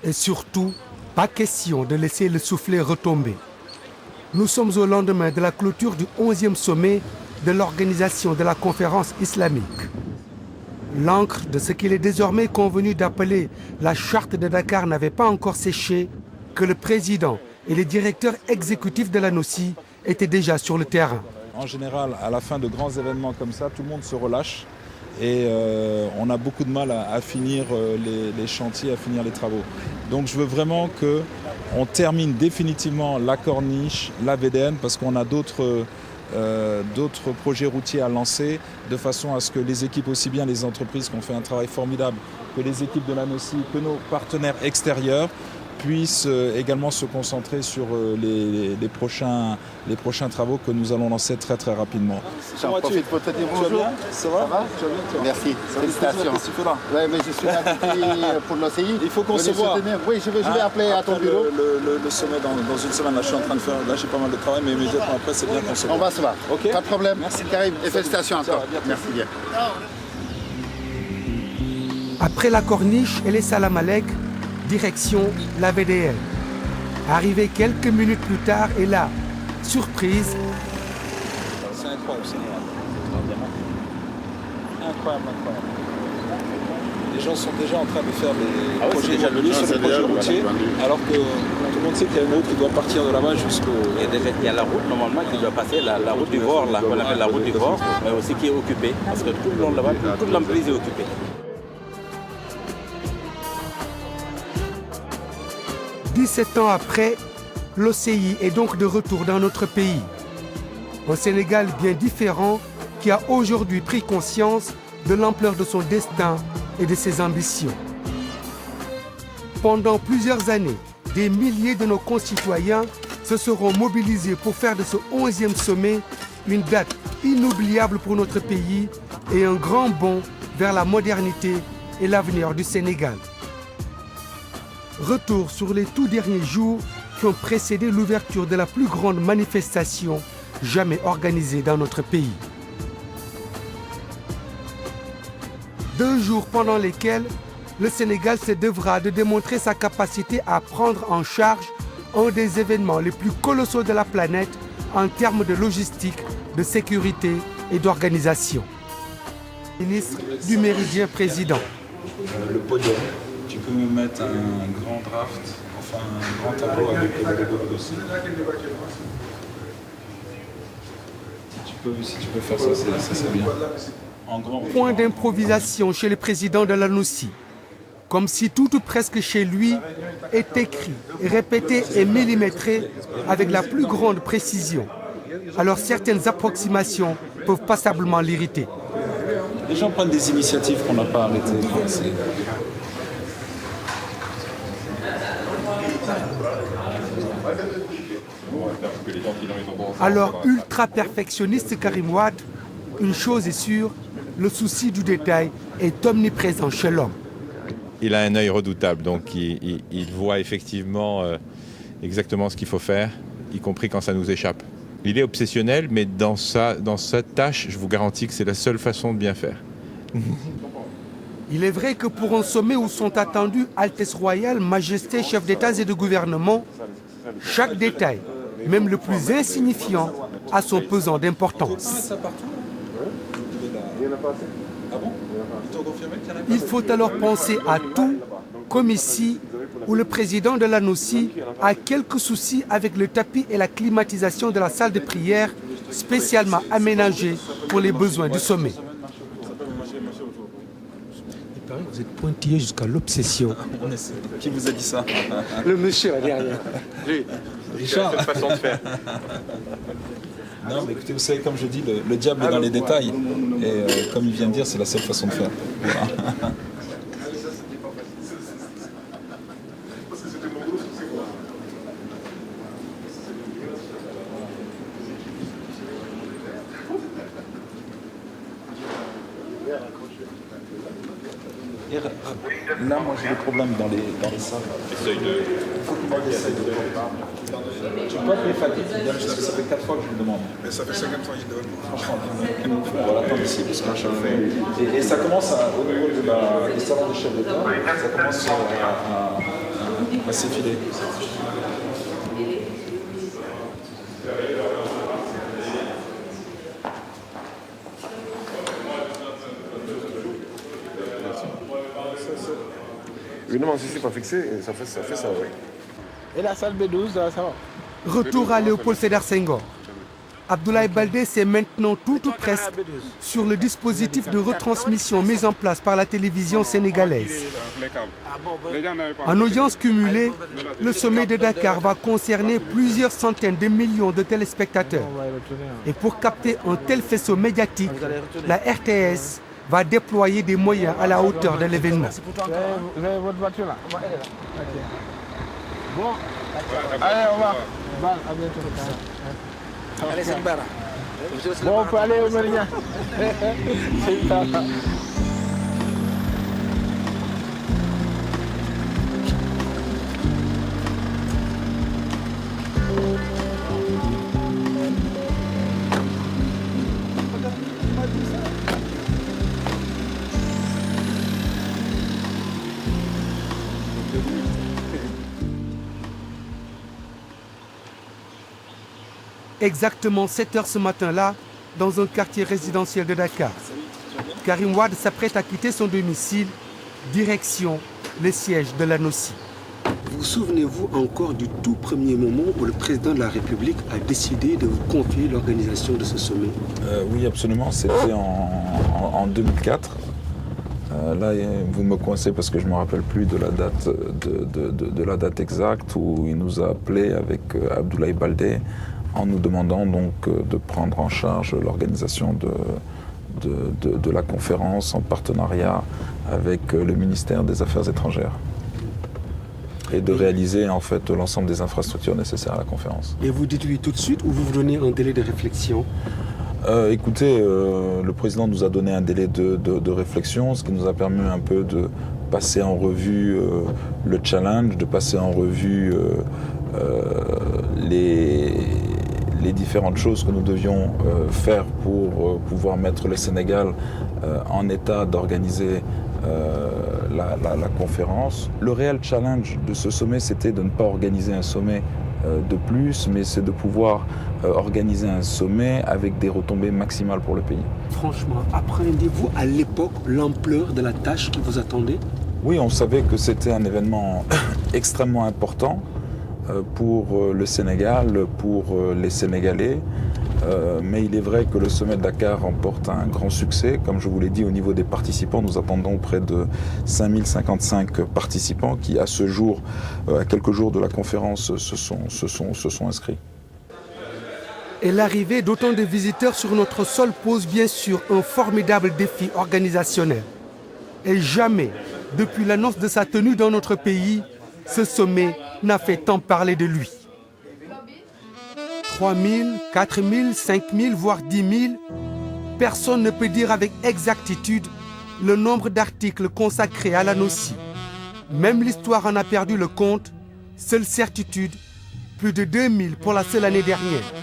Et surtout, pas question de laisser le soufflet retomber. Nous sommes au lendemain de la clôture du 11e sommet de l'Organisation de la Conférence islamique. L'encre de ce qu'il est désormais convenu d'appeler la charte de Dakar n'avait pas encore séché que le président et les directeurs exécutifs de la NOCI étaient déjà sur le terrain. En général, à la fin de grands événements comme ça, tout le monde se relâche et on a beaucoup de mal à finir les chantiers, à finir les travaux. Donc je veux vraiment qu'on termine définitivement la corniche, la VDN, parce qu'on a d'autres projets routiers à lancer, de façon à ce que les équipes, aussi bien les entreprises qui ont fait un travail formidable, que les équipes de la NOCI, que nos partenaires extérieurs, puissent également se concentrer sur les prochains travaux que nous allons lancer très très rapidement. J'en profite pour te dire bonjour. Ça va? Merci, félicitations. Oui, mais je suis là pour l'OCI. Il faut qu'on se voit. Oui, je vais appeler à ton bureau. Le sommet dans une semaine, là je suis en train de faire, là j'ai pas mal de travail, mais immédiatement après c'est bien qu'on se voit. On va se voir. Ok. Pas de problème. Merci Karim, et félicitations encore. Merci bien. Après la corniche et les salam alek, direction la VDN. Arrivé quelques minutes plus tard, et là, surprise. C'est incroyable, c'est incroyable. Les gens sont déjà en train de faire des projets immobiliers sur des projets routiers, alors que tout le monde sait qu'il y a une route qui doit partir de là-bas jusqu'au... Il y a la route normalement qui doit passer, la route du Vor, là, qu'on appelle la route du Vor, mais aussi qui est occupée, parce que tout le long là-bas, toute l'emprise est occupée. « 17 ans après, l'OCI est donc de retour dans notre pays. Un Sénégal bien différent qui a aujourd'hui pris conscience de l'ampleur de son destin et de ses ambitions. Pendant plusieurs années, des milliers de nos concitoyens se seront mobilisés pour faire de ce 11e sommet une date inoubliable pour notre pays et un grand bond vers la modernité et l'avenir du Sénégal. Retour sur les tout derniers jours qui ont précédé l'ouverture de la plus grande manifestation jamais organisée dans notre pays. 2 jours pendant lesquels le Sénégal se devra de démontrer sa capacité à prendre en charge un des événements les plus colossaux de la planète en termes de logistique, de sécurité et d'organisation. Ministre du Méridien président. Le podium. Tu peux me mettre un grand draft, enfin un grand tableau avec le logo de dossier. Si tu peux faire ça, c'est bien. En grand. Point d'improvisation chez le président de la NOCI. Comme si tout ou presque chez lui est écrit, répété et millimétré avec la plus grande précision. Alors certaines approximations peuvent passablement l'irriter. Les gens prennent des initiatives qu'on n'a pas arrêtées. Alors, ultra perfectionniste Karim Wade, une chose est sûre, le souci du détail est omniprésent chez l'homme. Il a un œil redoutable, donc il voit effectivement exactement ce qu'il faut faire, y compris quand ça nous échappe. Il est obsessionnel, mais dans sa tâche, je vous garantis que c'est la seule façon de bien faire. Il est vrai que pour un sommet où sont attendus Altesse Royale, Majesté, chefs d'État et de gouvernement, chaque détail, même le plus insignifiant, a son pesant d'importance. Il faut alors penser à tout, comme ici, où le président de la NOCI a quelques soucis avec le tapis et la climatisation de la salle de prière spécialement aménagée pour les besoins du sommet. Il paraît que vous êtes pointillé jusqu'à l'obsession. Qui vous a dit ça? Le monsieur là derrière. Richard. C'est cette façon de faire. Non, mais écoutez, vous savez, comme je dis, le diable est dans les détails. Et comme il vient de dire, c'est la seule façon de faire. Voilà. Là, moi, j'ai des problèmes dans les salles. Essaye de... Il faut qu'il m'aide d'essayer de... Tu peux appeler Fatih, parce que ça fait 4 fois que je le demande. Mais ça fait 50 ans qu'il demande. Franchement, on va l'attendre ici, parce que et ça commence au niveau des salons des chefs d'État, ça commence à C'est filé. Évidemment, si c'est pas fixé, ça fait ça, oui. Et la salle B12, ça va. Retour à Léopold Sédar Senghor. Abdoulaye Baldé sait maintenant tout ou presque sur le dispositif de retransmission mis en place par la télévision sénégalaise. En audience cumulée, le sommet de Dakar va concerner plusieurs centaines de millions de téléspectateurs. Et pour capter un tel faisceau médiatique, la RTS va déployer des moyens à la hauteur de l'événement. Vous avez votre voiture là? Bon, allez, on va. À bientôt. Allez, c'est Bara. Bon, on peut aller au Méridien. C'est ça. Exactement 7 heures ce matin-là, dans un quartier résidentiel de Dakar. Karim Wade s'apprête à quitter son domicile, direction le siège de la NOCI. Vous souvenez-vous encore du tout premier moment où le président de la République a décidé de vous confier l'organisation de ce sommet? Oui, absolument. C'était en 2004. Là, vous me coincez parce que je ne me rappelle plus de la date, de la date exacte où il nous a appelés avec Abdoulaye Baldé en nous demandant donc de prendre en charge l'organisation de la conférence en partenariat avec le ministère des Affaires étrangères et de réaliser en fait l'ensemble des infrastructures nécessaires à la conférence. Et vous dites oui tout de suite ou vous vous donnez un délai de réflexion? Écoutez, le président nous a donné un délai de réflexion, ce qui nous a permis un peu de passer en revue le challenge, de passer en revue les différentes choses que nous devions faire pour pouvoir mettre le Sénégal en état d'organiser la conférence. Le réel challenge de ce sommet, c'était de ne pas organiser un sommet de plus, mais c'est de pouvoir organiser un sommet avec des retombées maximales pour le pays. Franchement, appréhendez-vous à l'époque l'ampleur de la tâche qui vous attendait? Oui, on savait que c'était un événement extrêmement important pour le Sénégal, pour les Sénégalais. Mais il est vrai que le sommet de Dakar remporte un grand succès. Comme je vous l'ai dit, au niveau des participants, nous attendons près de 5055 participants qui, à ce jour, à quelques jours de la conférence, se sont inscrits. Et l'arrivée d'autant de visiteurs sur notre sol pose bien sûr un formidable défi organisationnel. Et jamais, depuis l'annonce de sa tenue dans notre pays, ce sommet n'a fait tant parler de lui. 3 000, 4 000, 5 000, voire 10 000, personne ne peut dire avec exactitude le nombre d'articles consacrés à la NOCI. Même l'histoire en a perdu le compte. Seule certitude, plus de 2 000 pour la seule année dernière.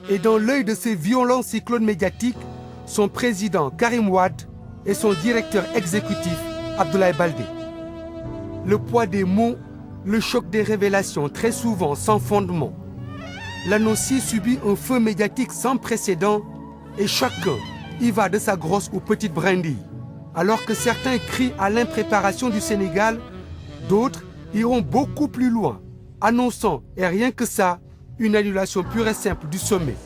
Et dans l'œil de ces violents cyclones médiatiques, son président Karim Wade et son directeur exécutif Abdoulaye Baldé. Le poids des mots, le choc des révélations, très souvent sans fondement. La NOCI subit un feu médiatique sans précédent et chacun y va de sa grosse ou petite brindille. Alors que certains crient à l'impréparation du Sénégal, d'autres iront beaucoup plus loin, annonçant, et rien que ça, une annulation pure et simple du sommet.